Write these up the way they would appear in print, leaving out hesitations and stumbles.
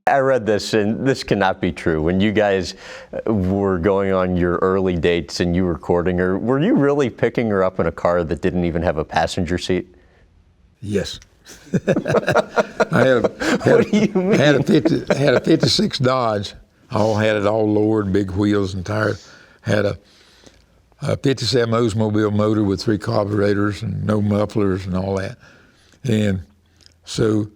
I read this, and this cannot be true. When you guys were going on your early dates and you were courting her, were you really picking her up in a car that didn't even have a passenger seat? Yes. What do you mean? Had a 56 Dodge. Had it all lowered, big wheels and tires. Had a 57 Oldsmobile motor with 3 carburetors and no mufflers and all that. And so,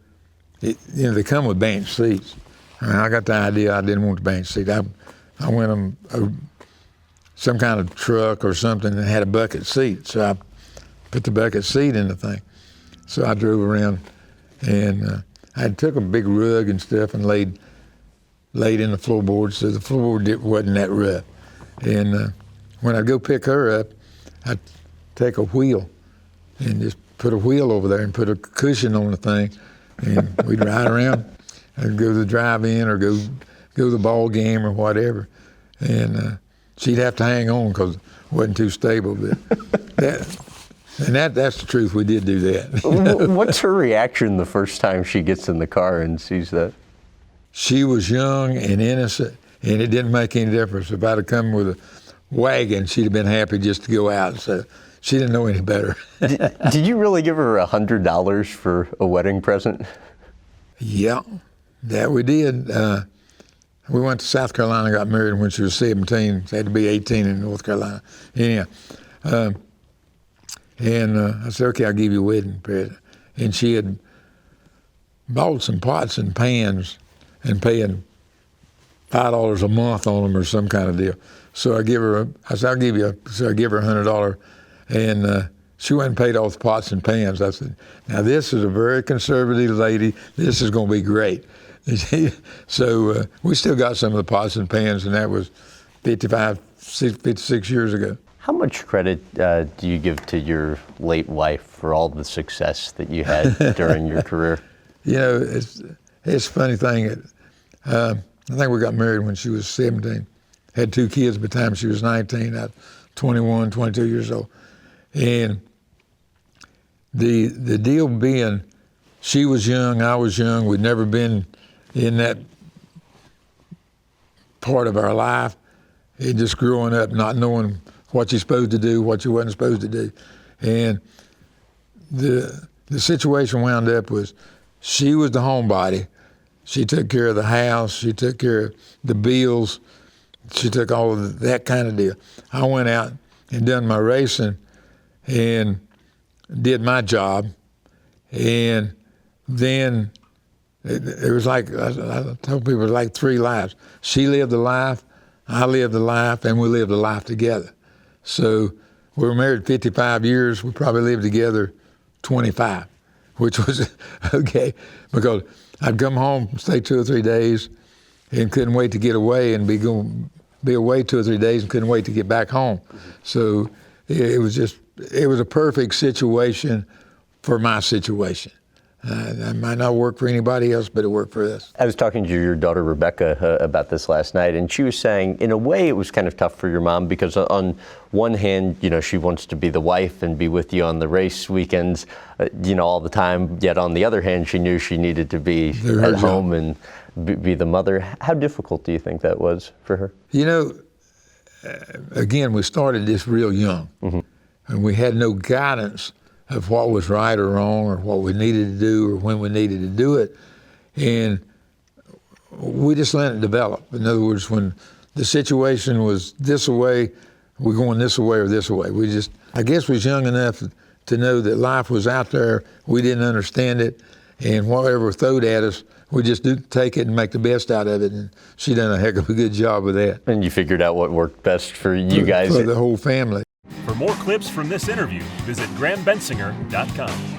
they come with bench seats. I got the idea I didn't want the bench seat. I went on some kind of truck or something that had a bucket seat. So I put the bucket seat in the thing. So I drove around, and I took a big rug and stuff and laid in the floorboard, so the floorboard wasn't that rough. And when I'd go pick her up, I'd take a wheel and just put a wheel over there and put a cushion on the thing, and we'd ride around and go to the drive-in or go to the ball game or whatever. And she'd have to hang on because it wasn't too stable. But that's the truth. We did do that. What's her reaction the first time she gets in the car and sees that? She was young and innocent, and it didn't make any difference. If I'd have come with a wagon, she'd have been happy just to go out. So she didn't know any better. Did you really give her $100 for a wedding present? Yeah, that we did. We went to South Carolina, got married when she was 17. She had to be 18 in North Carolina. Anyhow, and I said, okay, I'll give you a wedding present. And she had bought some pots and pans and paying $5 a month on them or some kind of deal. So I said, I'll give you, so I give her $100. And she went and paid off the pots and pans. I said, now this is a very conservative lady. This is going to be great. So we still got some of the pots and pans, and that was 56 years ago. How much credit do you give to your late wife for all the success that you had during your career? It's a funny thing. I think we got married when she was 17. Had 2 kids by the time she was 19. I was 21, 22 years old. And the deal being, she was young, I was young. We'd never been in that part of our life. And just growing up, not knowing what you're supposed to do, what you wasn't supposed to do. And the situation wound up was she was the homebody. She took care of the house. She took care of the bills. She took all of that kind of deal. I went out and done my racing and did my job. And then it was like, I tell people, it was like 3 lives. She lived a life, I lived a life, and we lived a life together. So we were married 55 years. We probably lived together 25, which was okay, because I'd come home, stay 2 or 3 days, and couldn't wait to get away, and be away 2 or 3 days and couldn't wait to get back home. So it was a perfect situation for my situation. It might not work for anybody else, but it worked for us. I was talking to your daughter, Rebecca, about this last night, and she was saying, in a way, it was kind of tough for your mom because on one hand, she wants to be the wife and be with you on the race weekends, all the time. Yet on the other hand, she knew she needed to be at home and be the mother. How difficult do you think that was for her? Again, we started this real young, and we had no guidance of what was right or wrong or what we needed to do or when we needed to do it. And we just let it develop. In other words, when the situation was this way, we're going this way or this way. I guess we was young enough to know that life was out there. We didn't understand it. And whatever was thrown at us, we just take it and make the best out of it. And she done a heck of a good job with that. And you figured out what worked best for you guys. For the whole family. For more clips from this interview, visit GrahamBensinger.com.